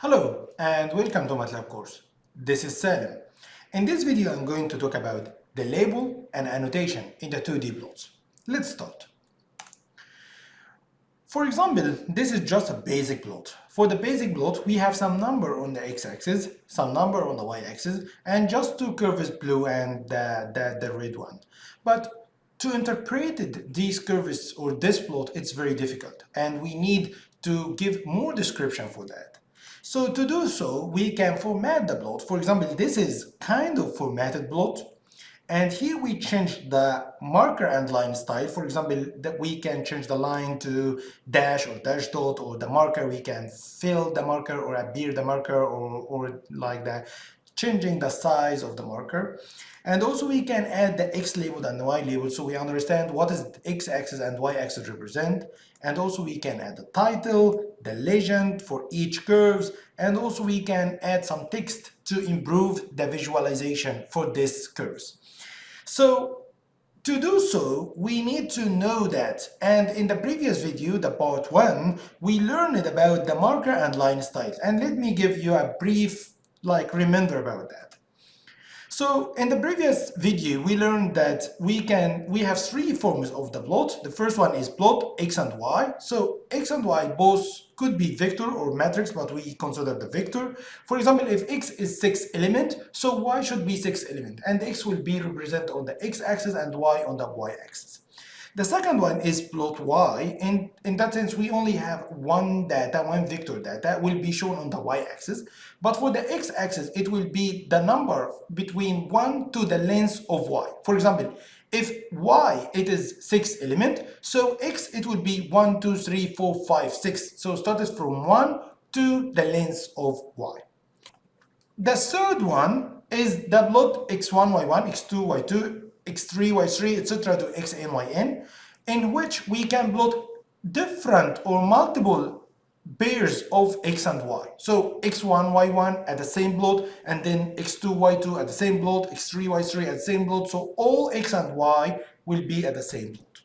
Hello and welcome to MATLAB course. This is Salim. In this video I'm going to talk about the label and annotation in the 2D plots. Let's start. For example, this is just a basic plot. For the basic plot, we have some number on the x-axis, some number on the y-axis, and just two curves, blue and the red one. But to interpret these curves or this plot, it's very difficult, and we need to give more description for that. So to do so, we can format the plot. For example, this is kind of formatted plot. And here we change the marker and line style. For example, that we can change the line to dash or dash dot, or the marker, we can fill the marker or appear the marker, or like that, changing the size of the marker. And also we can add the x label and the y label, so we understand what is the x-axis and y-axis represent. And also we can add the title, the legend for each curves, and also we can add some text to improve the visualization for these curves. So to do so, we need to know that, and in the previous video, the part 1, we learned about the marker and line styles. And let me give you a brief reminder about that. So in the previous video, we learned that we have three forms of the plot. The first one is plot x and y. So x and y both could be vector or matrix, but we consider the vector. For example, if x is 6 element, so y should be 6 element, and x will be represented on the x-axis and y on the y-axis. The second one is plot y. In that sense, we only have one vector data will be shown on the y-axis. But for the x-axis, it will be the number between 1 to the length of y. For example, if y, it is 6 element, so x, it will be 1, 2, 3, 4, 5, 6. So started from 1 to the length of y. The third one is the plot x1, y1, x2, y2, x3, y3, etc. to xn, yn, in which we can plot different or multiple pairs of x and y. So x1, y1 at the same plot, and then x2, y2 at the same plot, x3, y3 at the same plot. So all x and y will be at the same plot.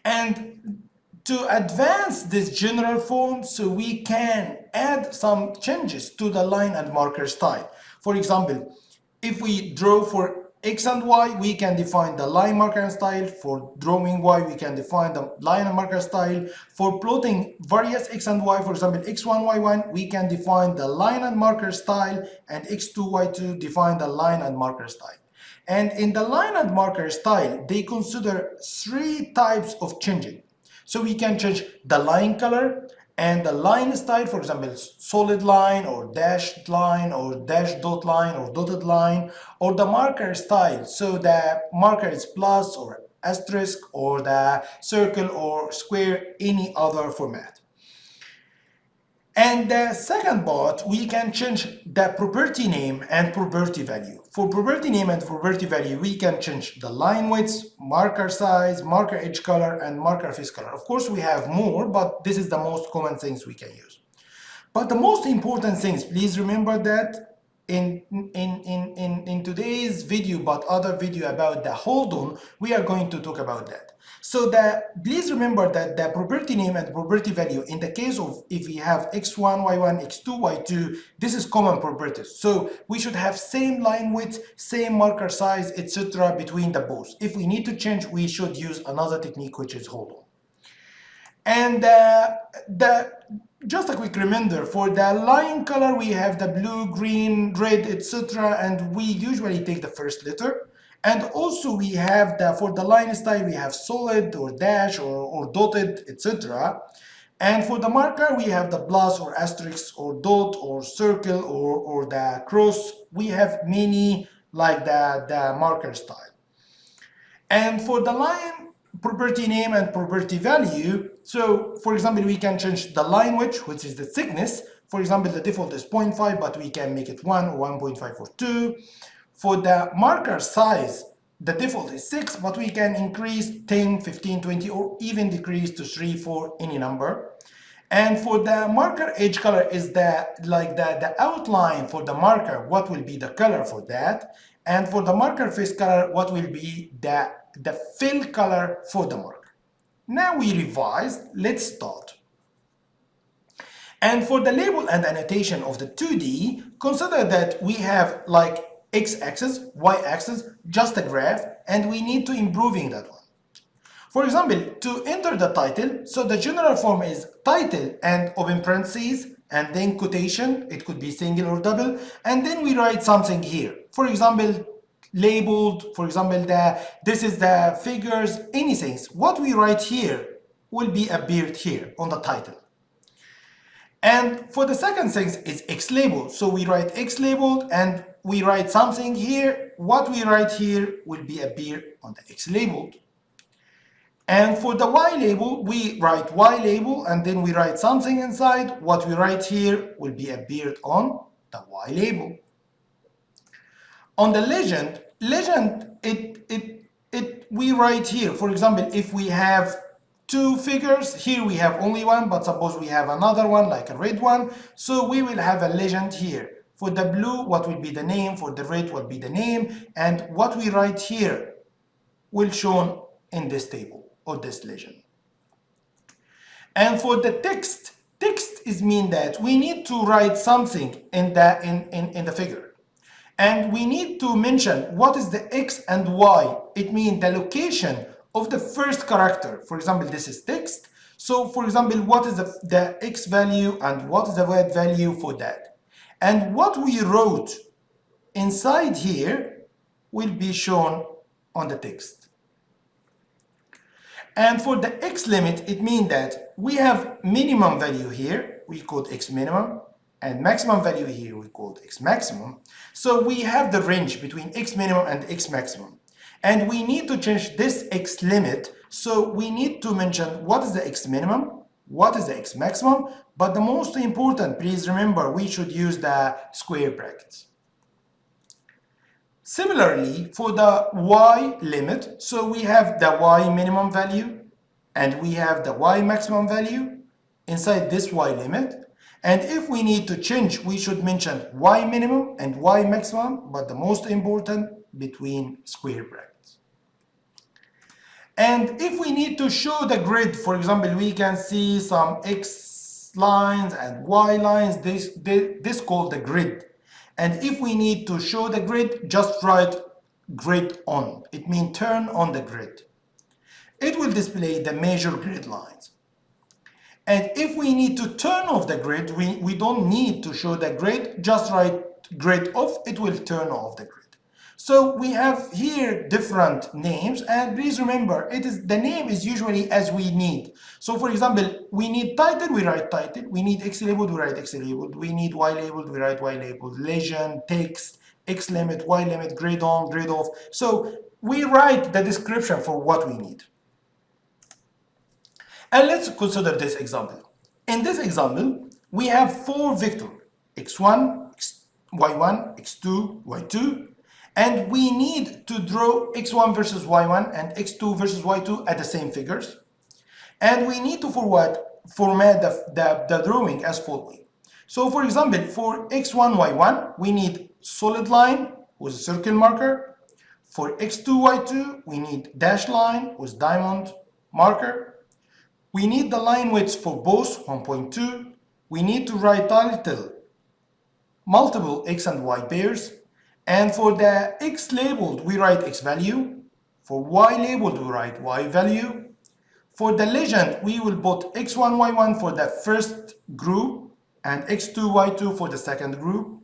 And to advance this general form, so we can add some changes to the line and marker style. For example, if we draw for x and y, we can define the line marker and style. For drawing y, we can define the line and marker style. For plotting various x and y, for example, x1, y1, we can define the line and marker style, and x2, y2 define the line and marker style. And in the line and marker style, they consider three types of changing. So we can change the line color and the line style, for example, solid line or dashed line or dash dot line or dotted line, or the marker style. So the marker is plus or asterisk, or the circle or square, any other format. And the second part, we can change the property name and property value. For property name and property value, we can change the line width, marker size, marker edge color, and marker face color. Of course, we have more, but this is the most common things we can use. But the most important things, please remember that in today's video, but other video about the hold on, we are going to talk about that. So please remember that the property name and property value, in the case of if we have x1, y1, x2, y2, this is common properties. So we should have same line width, same marker size, etc. between the both. If we need to change, we should use another technique, which is hold on. And just a quick reminder, for the line color, we have the blue, green, red, etc. And we usually take the first letter. And also we have for the line style, we have solid or dash or dotted, etc. And for the marker, we have the plus or asterisk or dot or circle or the cross. We have many like the marker style. And for the line property name and property value, so for example, we can change the line width, which is the thickness. For example, the default is 0.5, but we can make it 1 or 1.5 or 2. For the marker size, the default is 6, but we can increase 10, 15, 20, or even decrease to 3, 4, any number. And for the marker edge color is the outline for the marker, what will be the color for that. And for the marker face color, what will be the fill color for the marker. Now we revised, let's start. And for the label and annotation of the 2D, consider that we have like x-axis, y-axis, just a graph, and we need to improving that one. For example, to enter the title, so the general form is title and open parentheses, and then quotation, it could be single or double, and then we write something here. For example, labeled, for example, this is the figures, anything. What we write here will be appeared here on the title. And for the second thing is X labeled. So we write X labeled and we write something here. What we write here will be appear on the X labeled. And for the Y label, we write Y label and then we write something inside. What we write here will be appeared on the Y label. On the legend, we write here. For example, if we have two figures, here we have only one, but suppose we have another one, like a red one, so we will have a legend here. For the blue, what will be the name? For the red, what will be the name? And what we write here will shown in this table or this legend. And for the text is mean that we need to write something in the figure. And we need to mention what is the X and Y. It means the location of the first character. For example, this is text. So for example, what is the X value and what is the Y value for that? And what we wrote inside here will be shown on the text. And for the X limit, it means that we have minimum value here, we call X minimum, and maximum value here we call X maximum. So we have the range between X minimum and X maximum. And we need to change this X limit. So we need to mention what is the X minimum, what is the X maximum, but the most important, please remember, we should use the square brackets. Similarly, for the Y limit, so we have the Y minimum value and we have the Y maximum value inside this Y limit. And if we need to change, we should mention Y minimum and Y maximum, but the most important between square brackets. And if we need to show the grid, for example, we can see some X lines and Y lines, this called the grid. And if we need to show the grid, just write grid on. It means turn on the grid. It will display the major grid lines. And if we need to turn off the grid, we don't need to show the grid, just write grid off, it will turn off the grid. So we have here different names, and please remember, the name is usually as we need. So for example, we need title, we write title. We need X labeled, we write X labeled. We need Y labeled, we write Y labeled. Legend, text, X limit, Y limit, grid on, grid off. So we write the description for what we need. And let's consider this example. In this example, we have four vectors, x1, y1, x2, y2, and we need to draw x1 versus y1 and x2 versus y2 at the same figures. And we need to format the drawing as following. So for example, for x1, y1, we need solid line with a circle marker. For x2, y2, we need dash line with diamond marker. We need the line width for both 1.2. We need to write title multiple X and Y pairs. And for the X labeled, we write X value. For Y labeled, we write Y value. For the legend, we will put X1, Y1 for the first group and X2, Y2 for the second group.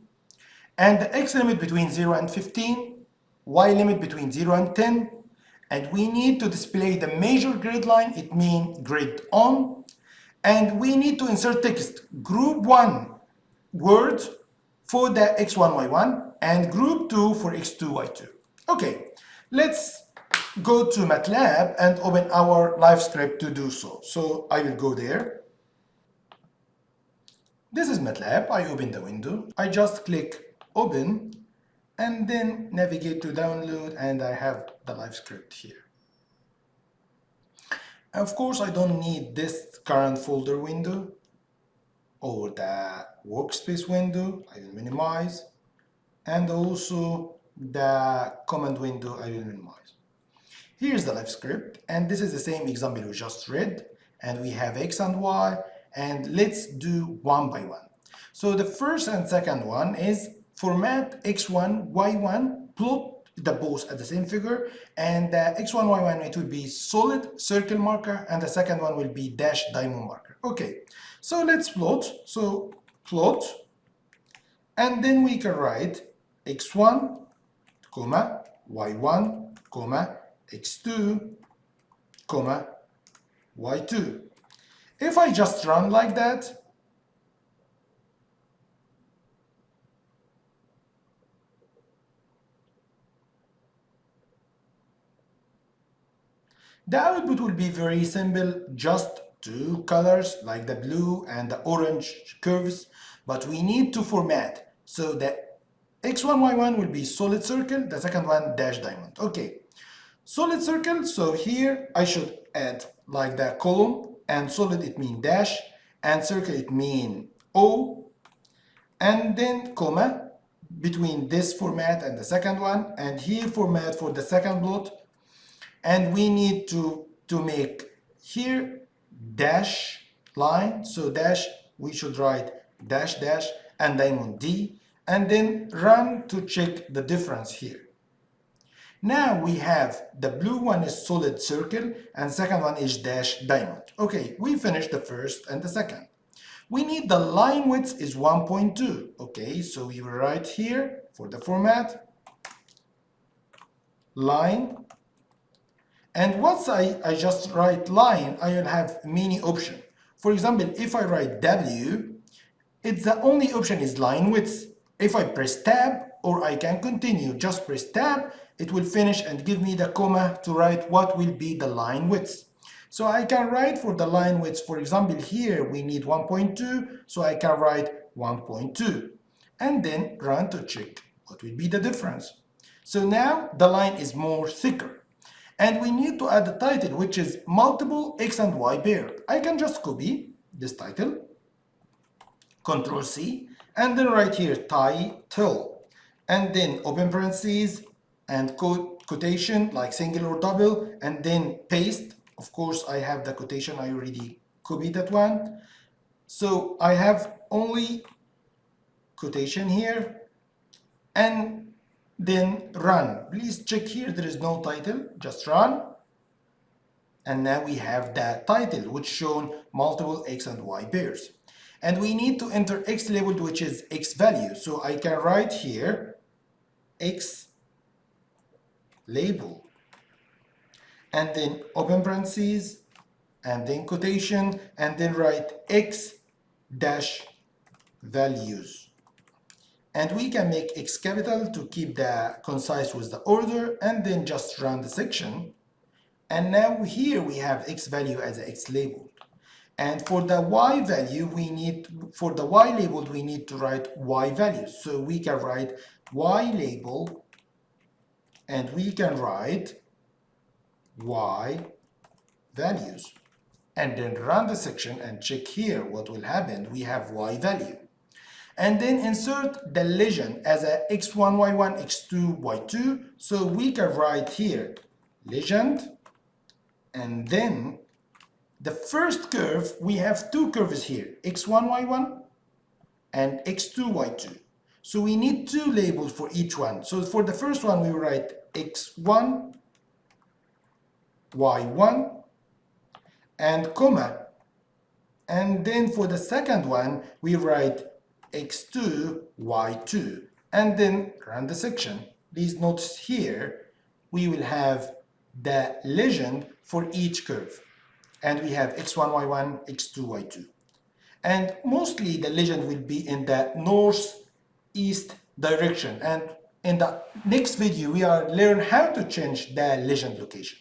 And the X limit between 0 and 15, Y limit between 0 and 10. And we need to display the major grid line, it means grid on. And we need to insert text, group 1 word for the x1, y1, and group 2 for x2, y2. Okay, let's go to MATLAB and open our live script to do so. So I will go there. This is MATLAB. I open the window. I just click open and then navigate to download, and I have the live script here. Of course, I don't need this current folder window or the workspace window. I will minimize, and also the command window I will minimize. Here's the live script, and this is the same example we just read, and we have X and Y, and let's do one by one. So the first and second one is format x1, y1, plot the both at the same figure, and the x1, y1 it will be solid circle marker, and the second one will be dash diamond marker. Okay, so let's plot. So plot, and then we can write x1, comma, y1, comma, x2, comma, y2. If I just run like that, the output will be very simple, just two colors like the blue and the orange curves, but we need to format. So the x1, y1 will be solid circle, the second one dash diamond. Okay, solid circle, so here I should add like the column, and solid it mean dash, and circle it mean O, and then comma between this format and the second one, and here format for the second plot. And we need to make here dash line, so dash we should write dash dash and diamond D, and then run to check the difference here. Now we have the blue one is solid circle and second one is dash diamond. Okay, we finished the first and the second. We need the line width is 1.2. Okay, so we will write here for the format line. And once I just write line, I will have many options. For example, if I write W, it's the only option is line width. If I press tab, or I can continue, just press tab, it will finish and give me the comma to write what will be the line width. So I can write for the line width, for example, here we need 1.2, so I can write 1.2, and then run to check what will be the difference. So now the line is more thicker. And we need to add the title, which is multiple x and y pair. I can just copy this title, Control C, and then right here, title, and then open parentheses and quotation like single or double, and then paste. Of course, I have the quotation, I already copied that one. So I have only quotation here, and then run. Please check here, there is no title, just run. And now we have that title, which shown multiple x and y pairs. And we need to enter x labeled, which is x value. So I can write here x label, and then open parentheses, and then quotation, and then write x dash values. And we can make x capital to keep the concise with the order, and then just run the section. And now here we have x value as x labeled. And for the y value, for the y labeled, we need to write y values. So we can write y label, and we can write y values. And then run the section and check here what will happen. We have y value. And then insert the legend as a x1, y1, x2, y2. So we can write here legend, and then the first curve, we have two curves here, x1, y1 and x2, y2. So we need two labels for each one. So for the first one, we write x1, y1, and comma. And then for the second one, we write x2, y2, and then run the section. Please notice here, we will have the legend for each curve. And we have x1, y1, x2, y2. And mostly the legend will be in the northeast direction. And in the next video, we are learn how to change the legend location.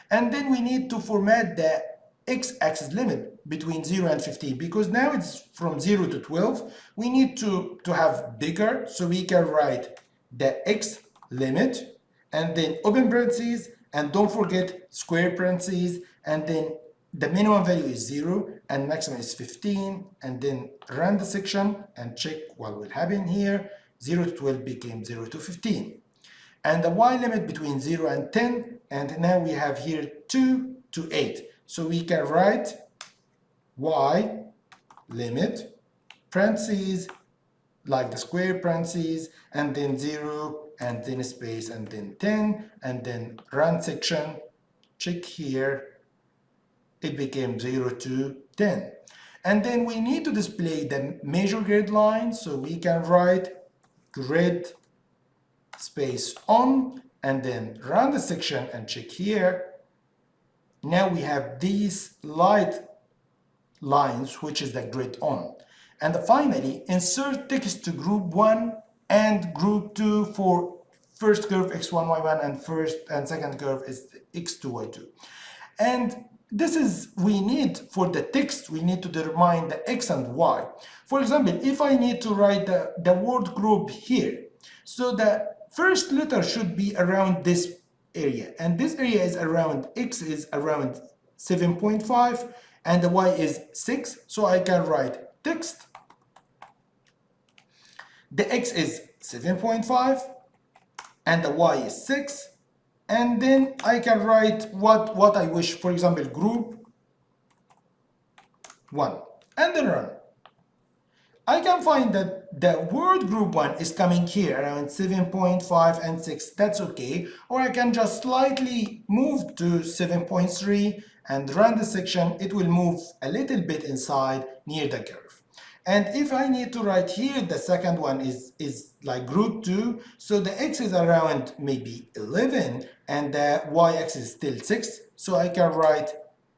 And then we need to format the x-axis limit between 0 and 15, because now it's from 0 to 12. We need to have bigger, so we can write the x limit, and then open parentheses, and don't forget square parentheses, and then the minimum value is 0 and maximum is 15, and then run the section and check what will happen here. 0 to 12 became 0 to 15. And the y limit between 0 and 10, and now we have here 2 to 8. So we can write y limit, parentheses, like the square parentheses, and then 0, and then space, and then 10, and then run section, check here, it became 0 to 10. And then we need to display the measure grid line, so we can write grid space on, and then run the section and check here. Now we have these light lines, which is the grid on. And finally, insert text to group 1 and group 2 for first curve x1, y1, and first and second curve is x2, y2. And this is, we need, for the text, we need to determine the x and y. For example, if I need to write the word group here, so the first letter should be around this area, and this area is around, x is around 7.5, and the y is 6, so I can write text. The x is 7.5, and the y is 6, and then I can write what I wish, for example, group 1, and then run. I can find that the word group 1 is coming here around 7.5 and 6, that's okay, or I can just slightly move to 7.3 and run the section, it will move a little bit inside near the curve. And if I need to write here, the second one is like group 2, so the x is around maybe 11 and the y-axis is still 6, so I can write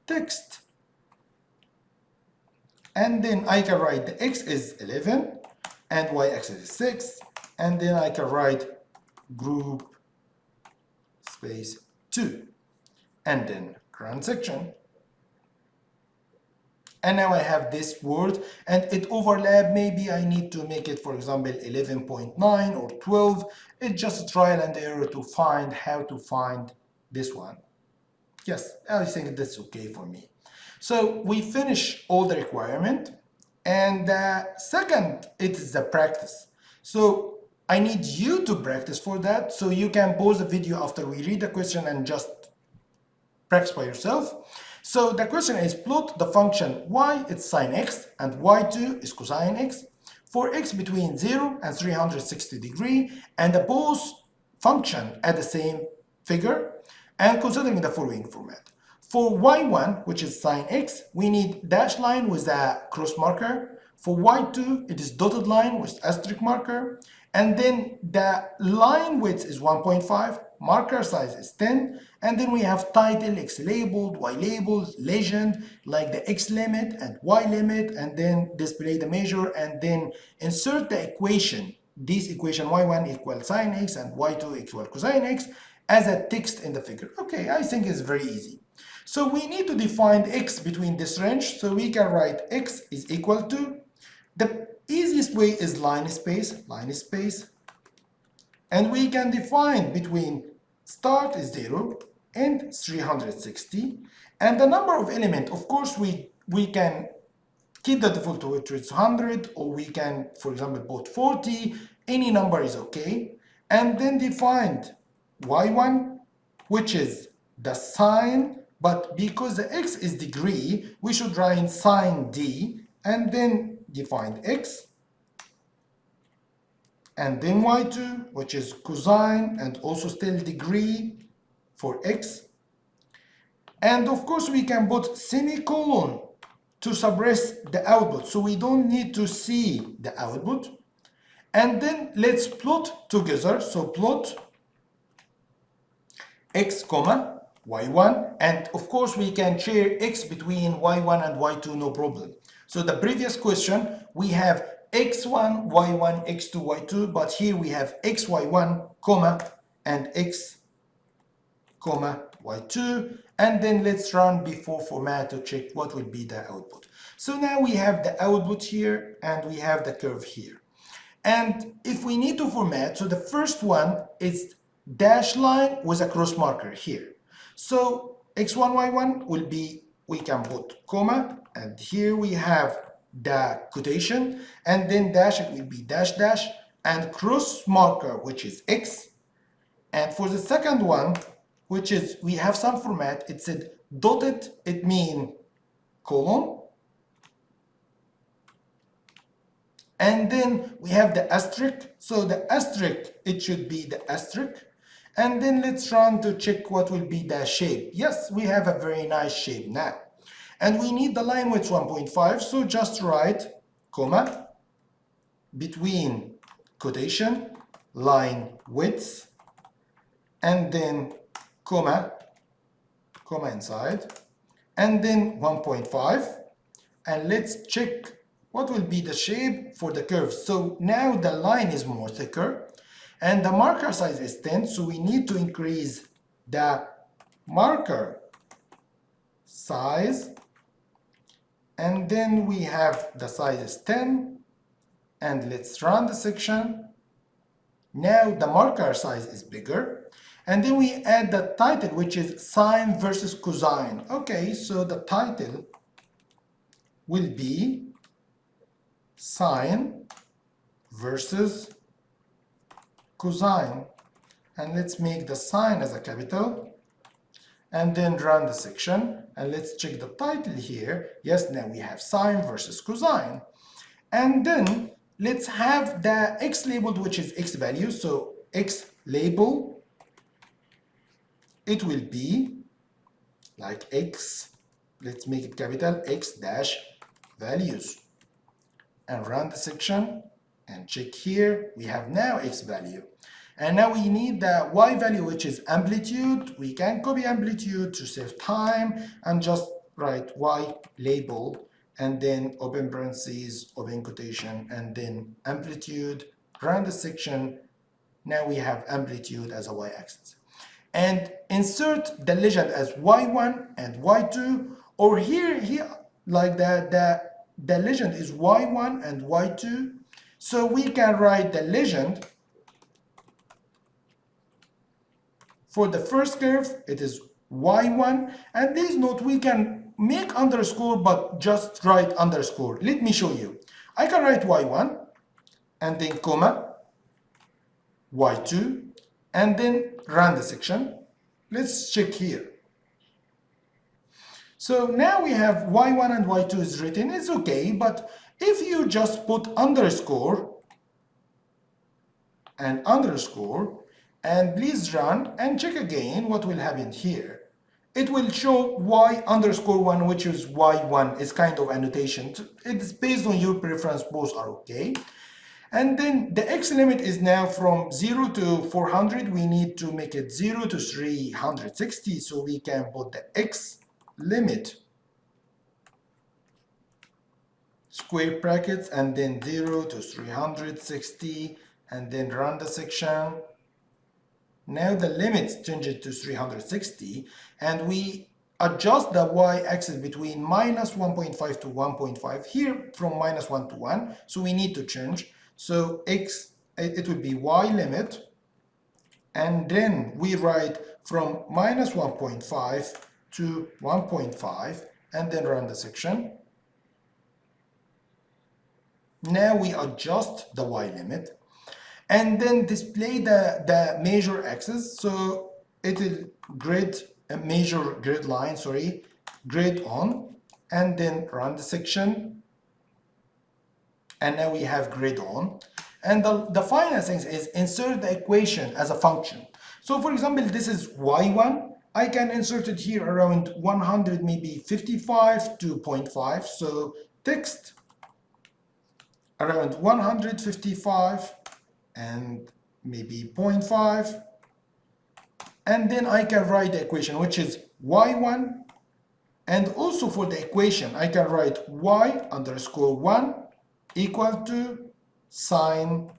text. And then I can write the x is 11 and y-axis is 6, and then I can write group space 2 and then run section. And now I have this word and it overlap. Maybe I need to make it, for example, 11.9 or 12. It's just a trial and error to find how to find this one. Yes, I think that's okay for me. So we finish all the requirement, and second, it is the practice. So I need you to practice for that, so you can pause the video after we read the question and just practice by yourself. So the question is, plot the function y is sine x and y2 is cosine x for x between 0 and 360 degree, and the both function at the same figure, and considering the following format. For y1, which is sine x, we need dash line with a cross marker. For y2, it is dotted line with asterisk marker. And then the line width is 1.5, marker size is 10. And then we have title, x labeled, y labeled, legend, like the x limit and y limit, and then display the measure, and then insert the equation. This equation y1 equals sine x and y2 equals cosine x as a text in the figure. Okay, I think it's very easy. So we need to define x between this range, so we can write x is equal to, the easiest way is line space, and we can define between start is 0 and 360, and the number of element, of course, we can keep the default which is 100, or we can, for example, put 40, any number is okay, and then define y1, which is the sine, but because the x is degree, we should write sine d, and then define x, and then y2, which is cosine, and also still degree for x. And of course, we can put semicolon to suppress the output, so we don't need to see the output. And then let's plot together, so plot x comma y1, and of course we can share x between y1 and y2, no problem. So the previous question, we have x1, y1, x2, y2, but here we have xy1, comma, and x, comma, y2, and then let's run before format to check what will be the output. So now we have the output here, and we have the curve here. And if we need to format, so the first one is dash line with a cross marker here. So x1, y1 will be, we can put comma, and here we have the quotation, and then dash, it will be dash dash, and cross marker, which is x. And for the second one, which is, we have some format, it said dotted, it means colon, And then we have the asterisk. So the asterisk, it should be the asterisk. And then let's run to check what will be the shape. Yes, we have a very nice shape now. And we need the line width 1.5, so just write comma between quotation line width and then comma inside and then 1.5, and let's check what will be the shape for the curve. So now the line is more thicker and the marker size is 10, so we need to increase the marker size, and then we have the size is 10, and let's run the section. Now the marker size is bigger, and then we add the title, which is sine versus cosine. Okay, so the title will be sine versus cosine, and let's make the sine as a capital and then run the section, and let's check the title here. Yes, now we have sine versus cosine, and then let's have the x labeled, which is x value. So x label, it will be like x, let's make it capital, x dash values, and run the section and check here. We have now x value, and now we need the y value, which is amplitude. We can copy amplitude to save time and just write y label and then open parentheses, open quotation, and then amplitude, run the section. Now we have amplitude as a y-axis, and insert the legend as y1 and y2, or here like the legend is y1 and y2, so we can write the legend for the first curve, it is y1, and please note we can make underscore but just write underscore. Let me show you. I can write y1 and then comma y2 and then run the section. Let's check here. So now we have y1 and y2 is written. It's okay, but if you just put underscore and underscore, and please run and check again what will happen here. It will show y underscore 1, which is y1. It's kind of annotation. It's based on your preference. Both are okay. And then the x limit is now from 0 to 400. We need to make it 0 to 360. So we can put the x limit square brackets and then 0 to 360 and then run the section. Now the limits change it to 360, and we adjust the y-axis between minus 1.5 to 1.5 here from minus 1 to 1, so we need to change. So x, it will be y limit, and then we write from minus 1.5 to 1.5 and then run the section. Now we adjust the y limit and then display the measure axis. So it will measure grid line, grid on, and then run the section. And now we have grid on. And the final thing is insert the equation as a function. So for example, this is y1. I can insert it here around 100, maybe 55 to 0.5. So text around 155 and maybe 0.5, and then I can write the equation, which is y1, and also for the equation I can write y underscore 1 equal to sine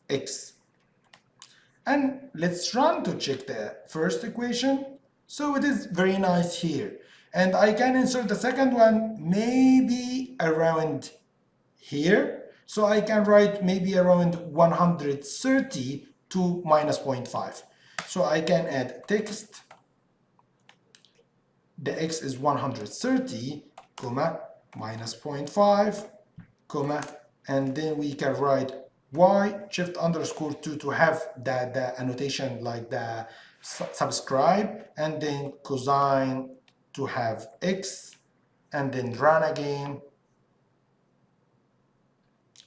x. And let's run to check the first equation. So it is very nice here, and I can insert the second one maybe around here. So I can write maybe around 130 to minus 0.5. So I can add text. The x is 130, comma, minus 0.5, comma, and then we can write y shift underscore 2 to have the annotation like the subscribe, and then cosine to have x, and then run again.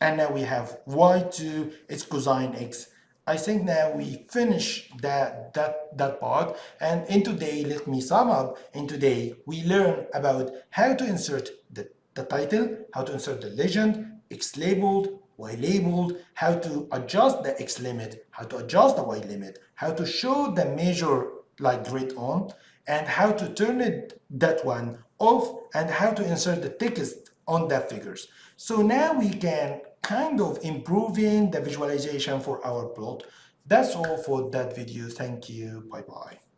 and now we have y2, it's cosine x. I think now we finish that part, and in today, let me sum up. In today, we learn about how to insert the title, how to insert the legend, x labeled, y labeled, how to adjust the x limit, how to adjust the y limit, how to show the measure like grid on, and how to turn it that one off, and how to insert the text on the figures. So now we can kind of improving the visualization for our plot. That's all for that video. Thank you. Bye bye.